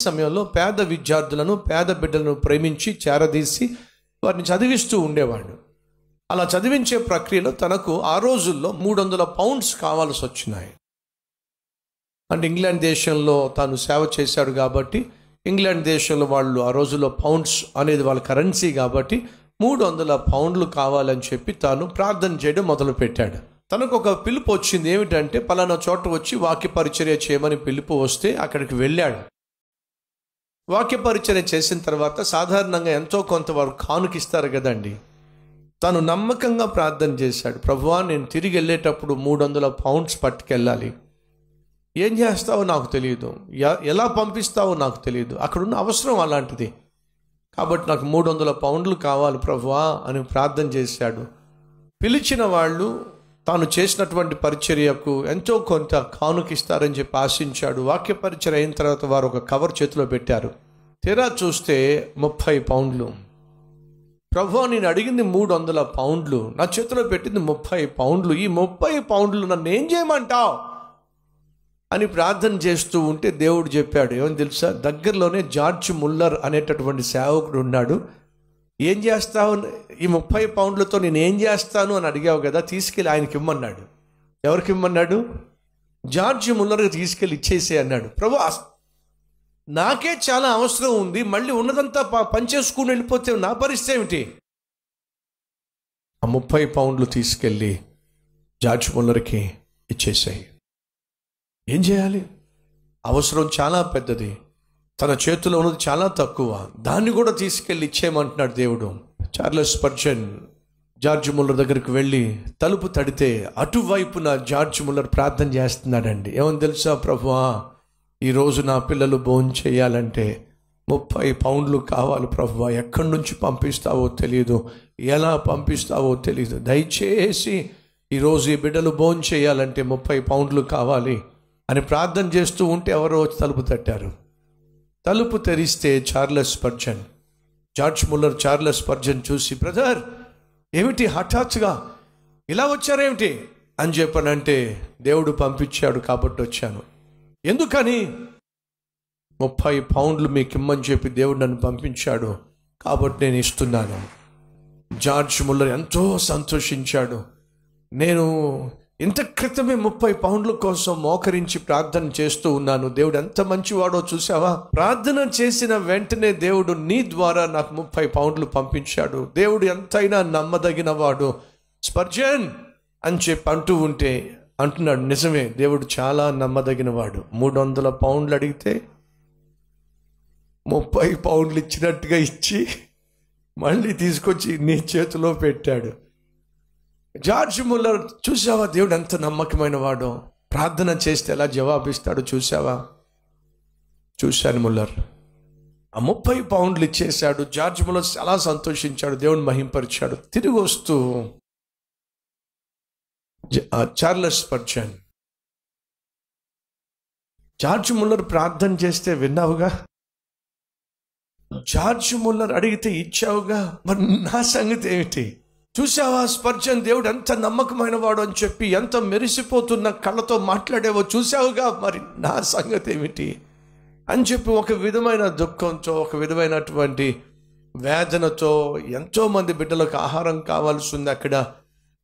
సమయంలో పేద విద్యార్థులను, పేద బిడ్డలను ప్రేమించి చేరదీసి వారిని చదివిస్తూ ఉండేవాడు. అలా చదివించే ప్రక్రియలో తనకు ఆ రోజుల్లో 300 పౌండ్స్ కావాల్సి వచ్చినాయి. అంటే ఇంగ్లాండ్ దేశంలో తాను సేవ చేశాడు కాబట్టి, ఇంగ్లాండ్ దేశంలో వాళ్ళు ఆ రోజుల్లో పౌండ్స్ అనేది వాళ్ళ కరెన్సీ కాబట్టి 300 పౌండ్లు కావాలని చెప్పి తాను ప్రార్థన చేయడం మొదలుపెట్టాడు. తనకు ఒక పిలుపు వచ్చింది. ఏమిటంటే పలానా చోట వచ్చి వాక్య పరిచర్య చేయమని పిలుపు వస్తే అక్కడికి వెళ్ళాడు. వాక్య పరిచర్య చేసిన తర్వాత సాధారణంగా ఎంతో కొంత వారు కానుకిస్తారు కదండి. తాను నమ్మకంగా ప్రార్థన చేశాడు. ప్రభువా, నేను తిరిగి వెళ్ళేటప్పుడు 300 పౌండ్స్ పట్టుకెళ్ళాలి. ఏం చేస్తావో నాకు తెలియదు, ఎలా పంపిస్తావో నాకు తెలియదు, అక్కడున్న అవసరం అలాంటిది కాబట్టి నాకు 300 పౌండ్లు కావాలి ప్రభువా అని ప్రార్థన చేశాడు. పిలిచిన వాళ్ళు తాను చేసినటువంటి పరిచర్యకు ఎంతో కొంత కానుకిస్తారని చెప్పి ఆశించాడు. వాక్య పరిచర్య అయిన తర్వాత వారు ఒక కవర్ చేతిలో పెట్టారు. తీరా చూస్తే 30 పౌండ్లు. ప్రభువా, నేను అడిగింది 300 పౌండ్లు, నా చేతిలో పెట్టింది 30 పౌండ్లు. ఈ 30 పౌండ్లు నన్ను ఏం చేయమంటావు అని ప్రార్థన చేస్తూ ఉంటే దేవుడు చెప్పాడు. ఏమని తెలుసా? దగ్గరలోనే జార్జ్ ముల్లర్ అనేటటువంటి సేవకుడు ఉన్నాడు. ఏం చేస్తావు, ఈ 30 పౌండ్లతో నేను ఏం చేస్తాను అని అడిగావు కదా, తీసుకెళ్ళి ఆయనకి ఇమ్మన్నాడు. ఎవరికి ఇమ్మన్నాడు? జార్జ్ ముల్లర్కి తీసుకెళ్ళి ఇచ్చేసే అన్నాడు. ప్రభు, నాకే చాలా అవసరం ఉంది, మళ్ళీ ఉన్నదంతా పనిచేసుకుని వెళ్ళిపోతే నా పరిస్థితి ఏమిటి? ఆ 30 పౌండ్లు తీసుకెళ్ళి జార్జ్ ముల్లర్కి ఇచ్చేసాయి. ఏం చేయాలి? అవసరం చాలా పెద్దది, తన చేతిలో ఉన్నది చాలా తక్కువ, దాన్ని కూడా తీసుకెళ్ళి ఇచ్చేయమంటున్నాడు దేవుడు. చార్లెస్ స్పర్జన్ జార్జ్ ముల్లర్ దగ్గరికి వెళ్ళి తలుపు తడితే అటువైపున జార్జ్ ముల్లర్ ప్రార్థన చేస్తున్నాడండి. ఏమని తెలుసా? ప్రభువా, ఈరోజు నా పిల్లలు భోజనం చేయాలంటే 30 పౌండ్లు కావాలి ప్రభువా, ఎక్కడి నుంచి పంపిస్తావో తెలియదు, ఎలా పంపిస్తావో తెలియదు, దయచేసి ఈరోజు ఈ బిడ్డలు భోజనం చేయాలంటే 30 పౌండ్లు కావాలి అని ప్రార్థన చేస్తూ ఉంటే ఎవరో వచ్చి తలుపు తట్టారు. తలుపు తెరిస్తే Charles Spurgeon. George Muller Charles Spurgeon చూసి, బ్రదర్ ఏమిటి హఠాత్తుగా ఇలా వచ్చారేమిటి అని చెప్పానంటే, దేవుడు పంపించాడు కాబట్టి వచ్చాను. ఎందుకని? 30 పౌండ్లు మీకు ఇమ్మని చెప్పి దేవుడు నన్ను పంపించాడు కాబట్టి నేను ఇస్తున్నాను. జార్జ్ ముల్లర్ ఎంతో సంతోషించాడు. నేను ఇంత క్రితమే 30 పౌండ్ల కోసం మోకరించి ప్రార్థన చేస్తూ ఉన్నాను. దేవుడు ఎంత మంచివాడో చూసావా? ప్రార్థన చేసిన వెంటనే దేవుడు నీ ద్వారా నాకు 30 పౌండ్లు పంపించాడు. దేవుడు ఎంతైనా నమ్మదగిన వాడు స్పర్జన్ అని చెప్పి అంటూ ఉంటే అంటున్నాడు, నిజమే, దేవుడు చాలా నమ్మదగిన వాడు. 300 పౌండ్లు అడిగితే 30 పౌండ్లు ఇచ్చినట్టుగా ఇచ్చి మళ్ళీ తీసుకొచ్చి నీ చేతిలో పెట్టాడు. జార్జ్ ముల్లర్ చూసావా దేవుడు ఎంత నమ్మకమైన వాడో, ప్రార్థన చేస్తే ఎలా జవాబిస్తాడో చూసావా? చూశాను ముల్లర్. ఆ 30 పౌండ్లు ఇచ్చేశాడు. జార్జ్ ముల్లర్ చాలా సంతోషించాడు, దేవుని మహింపరిచాడు. తిరిగి వస్తూ చార్లెస్ స్పర్జన్, జార్జ్ ముల్లర్ ప్రార్థన చేస్తే విన్నావుగా, జార్జ్ ముల్లర్ అడిగితే ఇచ్చావుగా, మరి నా సంగతి ఏమిటి? చూసావా స్పర్జన్ దేవుడు ఎంత నమ్మకమైన వాడు అని చెప్పి ఎంత మెరిసిపోతున్న కళ్ళతో మాట్లాడేవో చూసావుగా, మరి నా సంగతి ఏమిటి అని చెప్పి ఒక విధమైన దుఃఖంతో, ఒక విధమైనటువంటి వేదనతో, ఎంతోమంది బిడ్డలకు ఆహారం కావాల్సి ఉంది, అక్కడ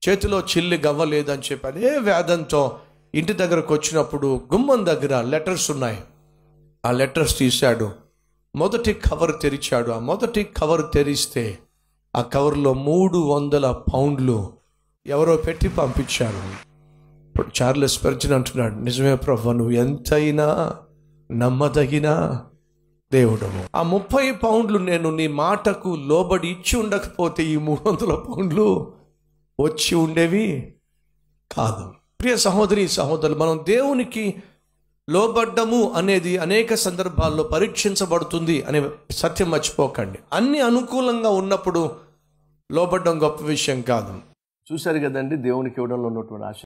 చేతిలో చిల్లి గవ్వలేదని చెప్పి అదే వేదంతో ఇంటి దగ్గరకు వచ్చినప్పుడు గుమ్మం దగ్గర లెటర్స్ ఉన్నాయి. ఆ లెటర్స్ తీశాడు. మొదటి కవర్ తెరిచాడు. ఆ మొదటి కవర్ తెరిస్తే ఆ కవర్లో 300 పౌండ్లు ఎవరో పెట్టి పంపించారు. ఇప్పుడు చార్లెస్ స్పర్జన్ అంటున్నాడు, నిజమే ప్రభువా, నువ్వు ఎంతైనా నమ్మదగిన దేవుడము. ఆ 30 పౌండ్లు నేను నీ మాటకు లోబడి ఇచ్చి ఉండకపోతే ఈ 300 పౌండ్లు వచ్చి ఉండేవి కాదు. ప్రియ సహోదరి సహోదరులు, మనం దేవునికి లోబడ్డము అనేది అనేక సందర్భాల్లో పరీక్షించబడుతుంది అనే సత్యం మర్చిపోకండి. అన్ని అనుకూలంగా ఉన్నప్పుడు లోబడ్డం గొప్ప విషయం కాదు. చూశారు కదండి దేవునికి ఇవ్వడంలో ఉన్నటువంటి ఆశ.